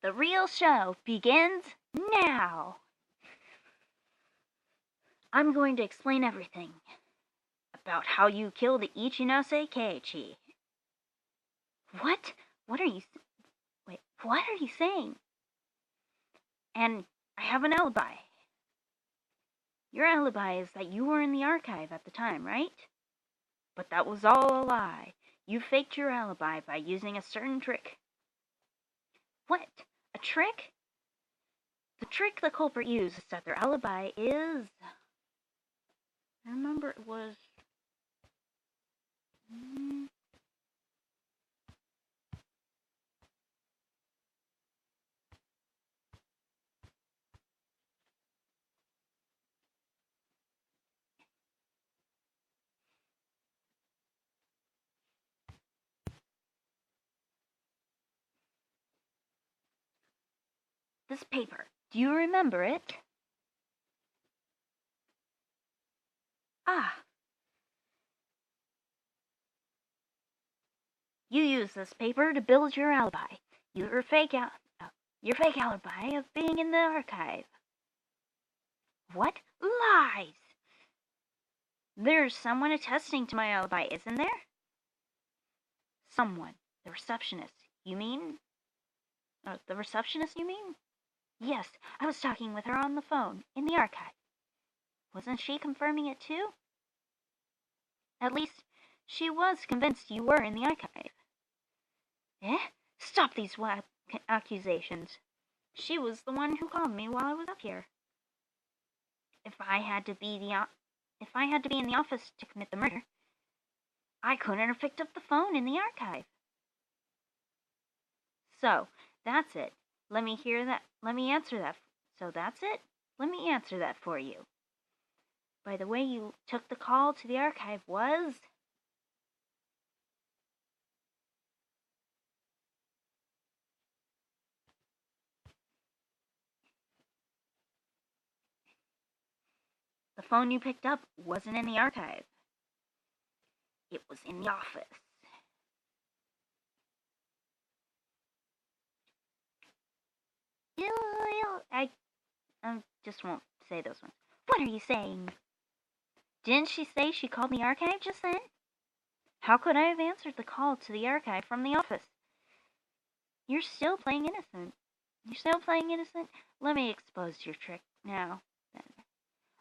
The real show begins now. I'm going to explain everything about how you killed Ichinose Keiichi. What? What are you saying? And I have an alibi. Your alibi is that you were in the archive at the time, right? But that was all a lie. You faked your alibi by using a certain trick. What? A trick? The trick the culprit used to set their alibi is... I remember it was... This paper. Do you remember it? Ah. You used this paper to build your alibi. Your fake alibi of being in the archive. What? Lies! There's someone attesting to my alibi, isn't there? Someone. The receptionist. You mean? The receptionist, you mean? Yes, I was talking with her on the phone, in the archive. Wasn't she confirming it too? At least, she was convinced you were in the archive. Eh? Stop these wild accusations. She was the one who called me while I was up here. If I had to be in the office to commit the murder, I couldn't have picked up the phone in the archive. So, that's it. Let me answer that. So that's it? Let me answer that for you. By the way you took the call to the archive was... The phone you picked up wasn't in the archive. It was in the office. I just won't say those ones. What are you saying? Didn't she say she called the archive just then? How could I have answered the call to the archive from the office? You're still playing innocent. Let me expose your trick now, then.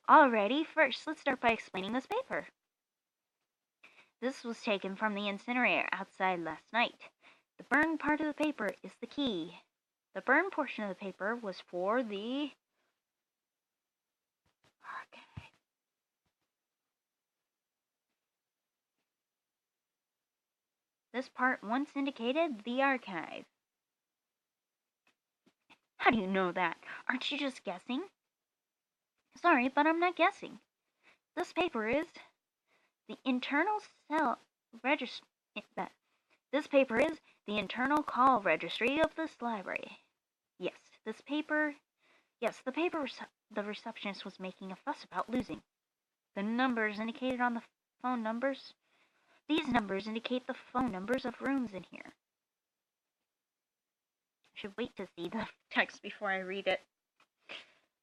Alrighty, first let's start by explaining this paper. This was taken from the incinerator outside last night. The burned part of the paper is the key. The burned portion of the paper was for the archive. This part once indicated the archive. How do you know that? Aren't you just guessing? Sorry, but I'm not guessing. This paper is the internal This paper is the internal call registry of this library. Yes, the paper the receptionist was making a fuss about losing. The numbers indicated on the phone numbers. These numbers indicate the phone numbers of rooms in here. I should wait to see the text before I read it.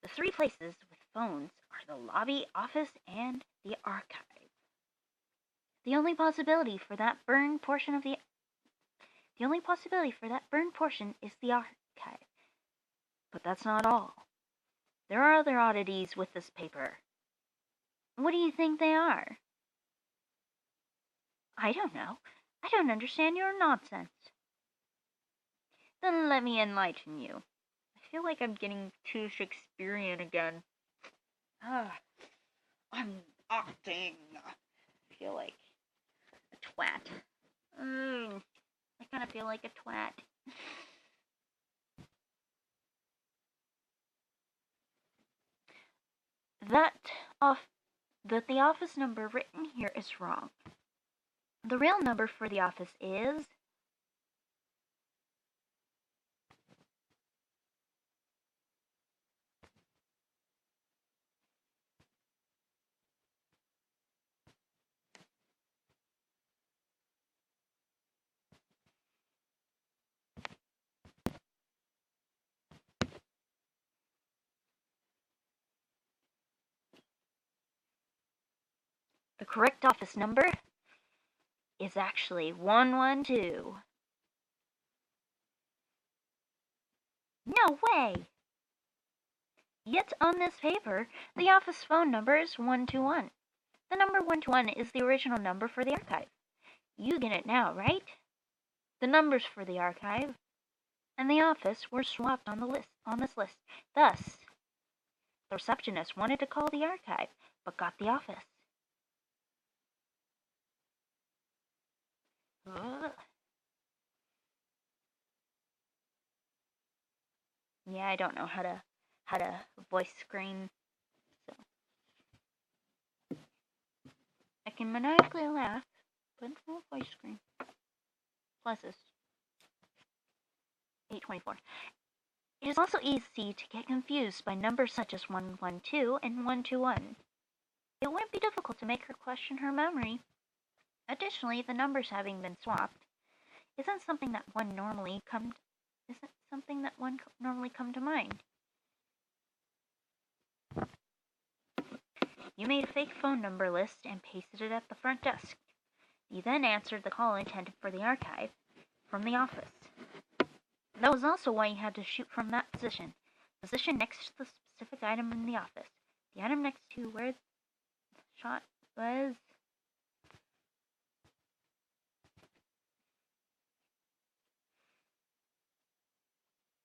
The three places with phones are the lobby, office, and the archive. The only possibility for that burned portion is the archive. But that's not all. There are other oddities with this paper. What do you think they are? I don't know. I don't understand your nonsense. Then let me enlighten you. I feel like I'm getting too Shakespearean again. I'm acting. I feel like a twat. I kind of feel like a twat. That the office number written here is wrong. The real number for the office is... The correct office number is actually 112. No way! Yet on this paper, the office phone number is 121. The number 121 is the original number for the archive. You get it now, right? The numbers for the archive and the office were swapped on this list. Thus, the receptionist wanted to call the archive, but got the office. Yeah, I don't know how to voice screen, so I can maniacally laugh, but no voice screen. Plus this 824. It is also easy to get confused by numbers such as 112 and 121. It wouldn't be difficult to make her question her memory. Additionally, the numbers having been swapped isn't something that one normally come to mind. You made a fake phone number list and pasted it at the front desk. You then answered the call intended for the archive from the office. That was also why you had to shoot from that position next to the specific item in the office. The item next to where the shot was.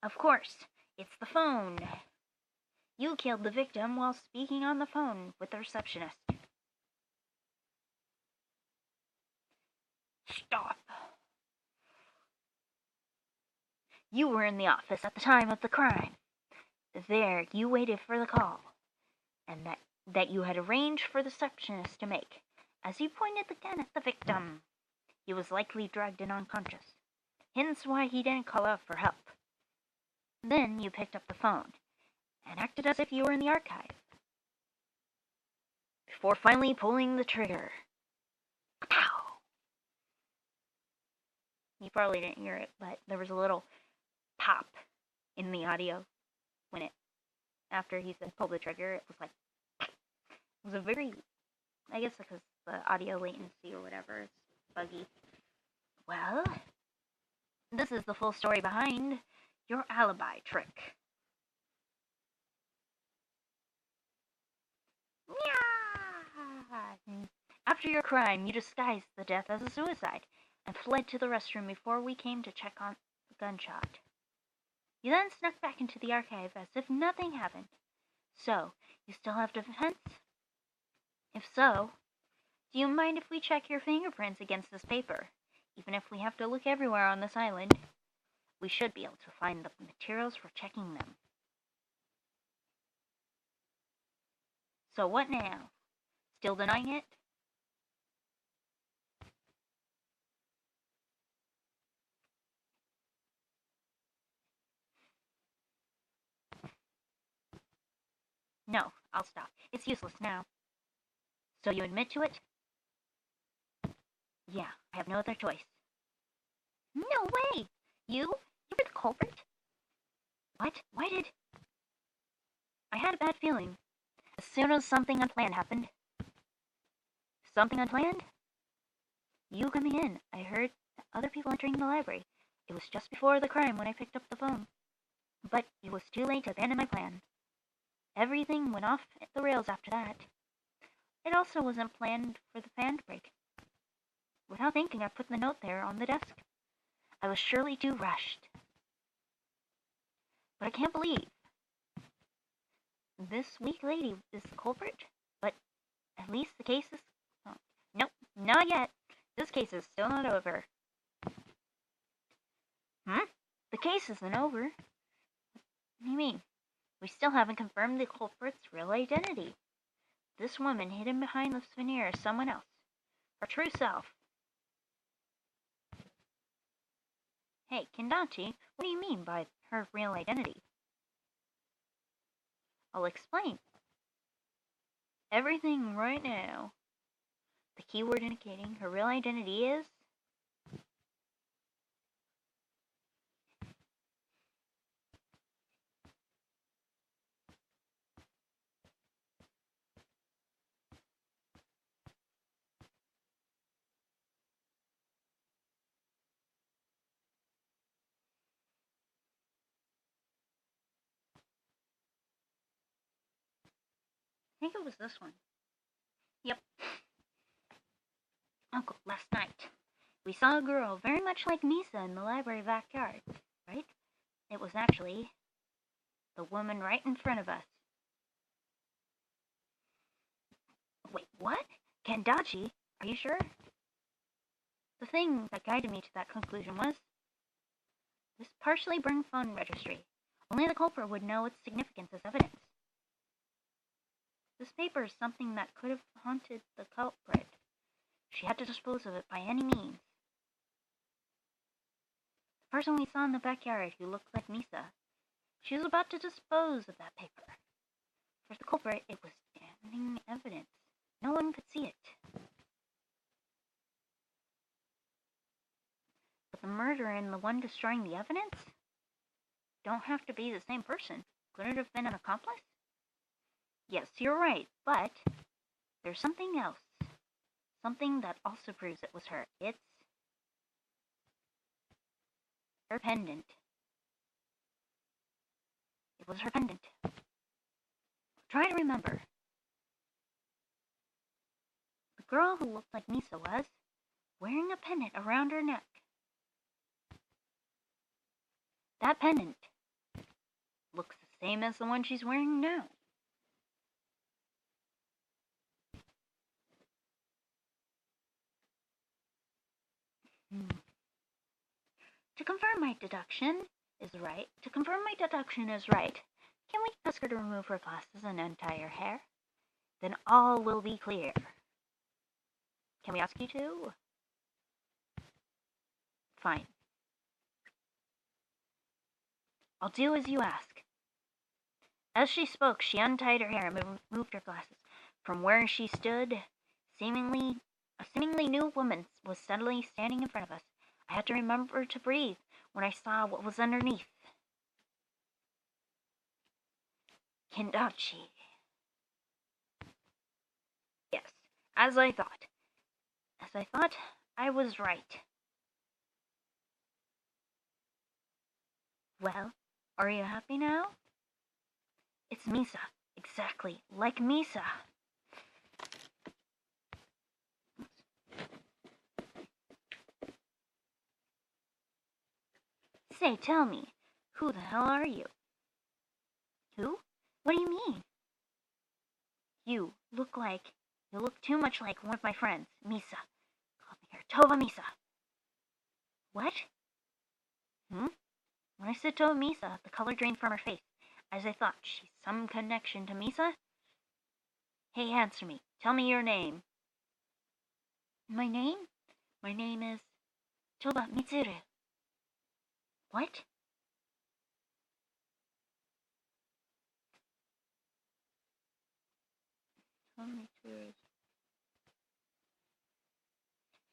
Of course, it's the phone. You killed the victim while speaking on the phone with the receptionist. Stop. You were in the office at the time of the crime. There, you waited for the call, and that you had arranged for the receptionist to make. As you pointed the gun at the victim, he was likely drugged and unconscious, hence why he didn't call out for help. Then you picked up the phone and acted as if you were in the archive, before finally pulling the trigger. Pow! You probably didn't hear it, but there was a little pop in the audio when after he said pull the trigger, it was like, it was a very, I guess because the audio latency or whatever, it's buggy. Well, this is the full story behind your alibi trick. After your crime, you disguised the death as a suicide and fled to the restroom before we came to check on the gunshot. You then snuck back into the archive as if nothing happened. So, you still have defense? If so, do you mind if we check your fingerprints against this paper? Even if we have to look everywhere on this island, we should be able to find the materials for checking them. So what now? Still denying it? No, I'll stop. It's useless now. So you admit to it? Yeah, I have no other choice. No way! You were the culprit? What? Why did... I had a bad feeling. As soon as something unplanned happened. Something unplanned? You coming in. I heard other people entering the library. It was just before the crime when I picked up the phone. But it was too late to abandon my plan. Everything went off the rails after that. It also wasn't planned for the fan break. Without thinking, I put the note there on the desk. I was surely too rushed. But I can't believe this weak lady is the culprit. But at least the case is... Oh, nope, not yet. This case is still not over. The case isn't over. What do you mean? We still haven't confirmed the culprit's real identity. This woman hidden behind this veneer is someone else. Her true self. Hey, Kendachi, what do you mean by her real identity? I'll explain. Everything right now. The keyword indicating her real identity is... think it was this one. Yep. Uncle, last night, we saw a girl very much like Misa in the library backyard, right? It was actually the woman right in front of us. Wait, what? Kendachi? Are you sure? The thing that guided me to that conclusion was this partially burned phone registry. Only the culprit would know its significance as evidence. This paper is something that could have haunted the culprit. She had to dispose of it by any means. The person we saw in the backyard who looked like Misa, she was about to dispose of that paper. For the culprit, it was damning evidence. No one could see it. But the murderer and the one destroying the evidence don't have to be the same person. Could it have been an accomplice? Yes, you're right, but there's something else. Something that also proves it was her. It's her pendant. It was her pendant. Try to remember. The girl who looked like Misa was wearing a pendant around her neck. That pendant looks the same as the one she's wearing now. To confirm my deduction is right, can we ask her to remove her glasses and untie her hair? Then all will be clear. Can we ask you to? Fine. I'll do as you ask. As she spoke, she untied her hair and removed her glasses. From where she stood, a seemingly new woman was steadily standing in front of us. I had to remember to breathe when I saw what was underneath. Kendachi. Yes, as I thought. I was right. Well, are you happy now? It's Misa. Exactly, like Misa. Say, tell me, who the hell are you? Who? What do you mean? You look too much like one of my friends, Misa. Called me her Tova Misa. What? When I said Tova Misa, the color drained from her face, as I thought she's some connection to Misa. Hey, answer me. Tell me your name. My name? My name is Toba Mitsuru. What?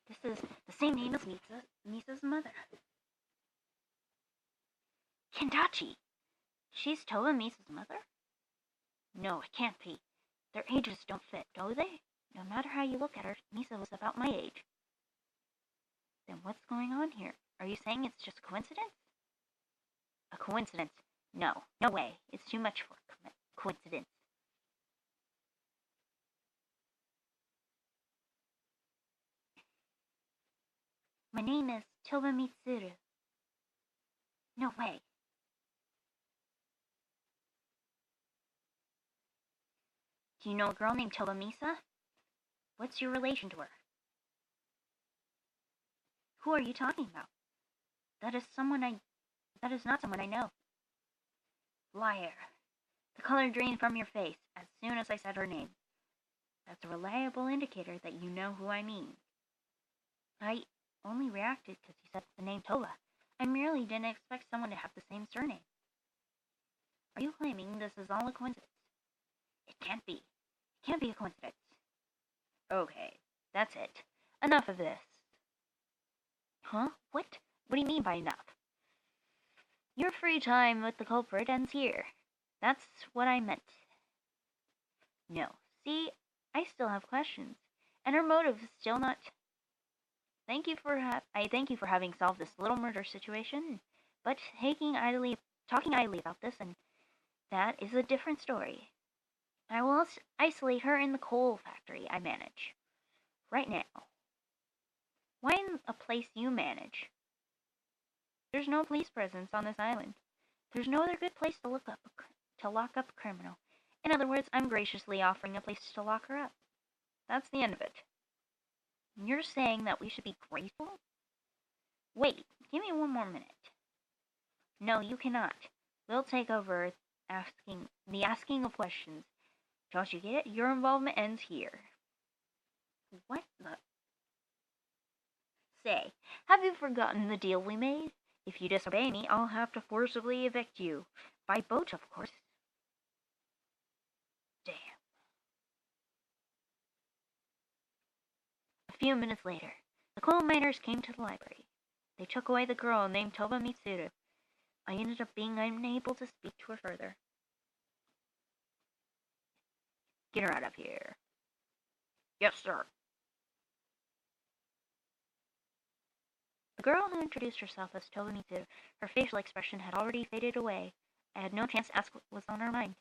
This is the same name as Misa's mother. Kendachi! She's Toba Misa's mother? No, it can't be. Their ages don't fit, do they? No matter how you look at her, Misa was about my age. Then what's going on here? Are you saying it's just a coincidence? A coincidence? No way. It's too much for a coincidence. My name is Toba Mitsuru. No way. Do you know a girl named Toba Misa? What's your relation to her? Who are you talking about? That is not someone I know. Liar. The color drained from your face as soon as I said her name. That's a reliable indicator that you know who I mean. I only reacted because you said the name Toba. I merely didn't expect someone to have the same surname. Are you claiming this is all a coincidence? It can't be. It can't be a coincidence. Okay, that's it. Enough of this. Huh? What? What do you mean by enough? Your free time with the culprit ends here. That's what I meant. No. See, I still have questions, and her motive is still not. I thank you for having solved this little murder situation, but talking idly about this and that is a different story. I will isolate her in the coal factory I manage. Right now. Why in a place you manage? There's no police presence on this island. There's no other good place to lock up a criminal. In other words, I'm graciously offering a place to lock her up. That's the end of it. You're saying that we should be grateful? Wait, give me one more minute. No, you cannot. We'll take over asking of questions. Don't you get it? Your involvement ends here. What the? Say, have you forgotten the deal we made? If you disobey me, I'll have to forcibly evict you. By boat, of course. Damn. A few minutes later, the coal miners came to the library. They took away the girl named Toba Mitsuru. I ended up being unable to speak to her further. Get her out of here. Yes, sir. The girl who introduced herself as Toba Mitsuru, her facial expression had already faded away. I had no chance to ask what was on her mind.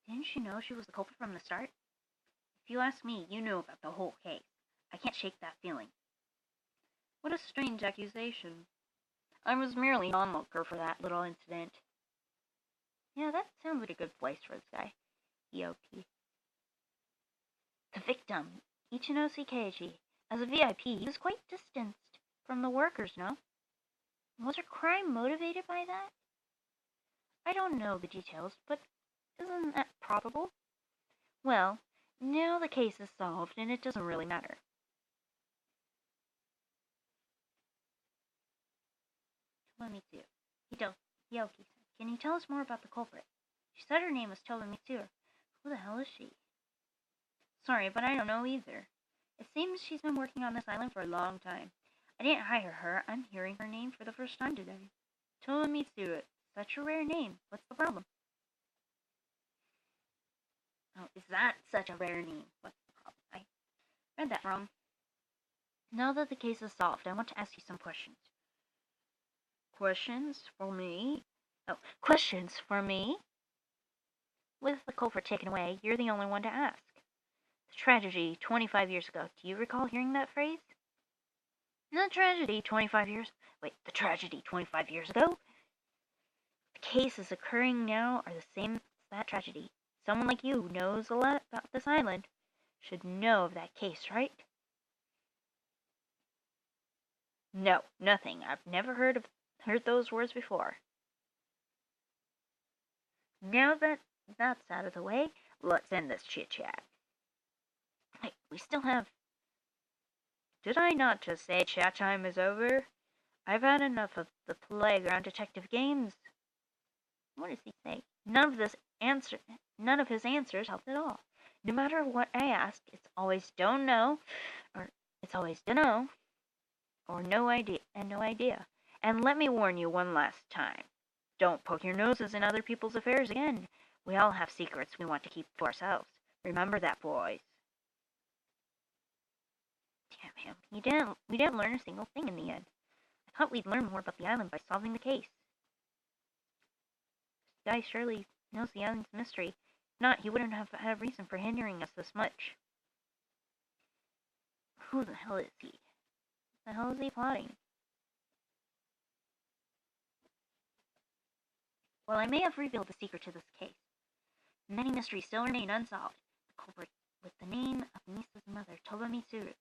Didn't she know she was the culprit from the start? If you ask me, you knew about the whole case. I can't shake that feeling. What a strange accusation. I was merely an onlooker for that little incident. Yeah, that sounds like a good place for this guy. Yoki. The victim, Ichinose Keiji. As a VIP, he was quite distanced from the workers, no? Was her crime motivated by that? I don't know the details, but isn't that probable? Well, now the case is solved, and it doesn't really matter. Toba Mitsuru. Yoki, can you tell us more about the culprit? She said her name was Toba Mitsuru. Who the hell is she? Sorry, but I don't know either. It seems she's been working on this island for a long time. I didn't hire her. I'm hearing her name for the first time today. Toba Mitsuru. Such a rare name. What's the problem? Oh, is that such a rare name? What's the problem? I read that wrong. Now that the case is solved, I want to ask you some questions. Questions for me? Oh, questions for me? With the culprit taken away, you're the only one to ask. The tragedy 25 years ago. Do you recall hearing that phrase? The tragedy 25 years ago? The cases occurring now are the same as that tragedy. Someone like you who knows a lot about this island should know of that case, right? No, nothing. I've never heard those words before. Now that that's out of the way, let's end this chit-chat. Wait, we still have... Did I not just say chat time is over? I've had enough of the playground detective games. What does he say? None of his answers helped at all. No matter what I ask, it's always don't know, or it's always dunno, or no idea, and no idea. And let me warn you one last time. Don't poke your noses in other people's affairs again. We all have secrets we want to keep to ourselves. Remember that, boys. Damn him. We didn't learn a single thing in the end. I thought we'd learn more about the island by solving the case. This guy surely knows the island's mystery. If not, he wouldn't have had a reason for hindering us this much. Who the hell is he? What the hell is he plotting? Well, I may have revealed the secret to this case. Many mysteries still remain unsolved. The culprit with the name of Misa's mother, Toba Mitsuru.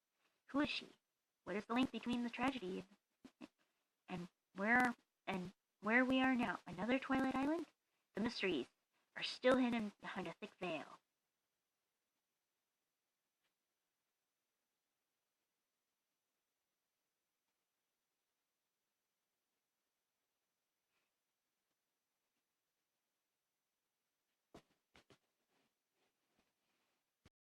Who is she? What is the link between the tragedy and where we are now? Another Twilight Island? The mysteries are still hidden behind a thick veil.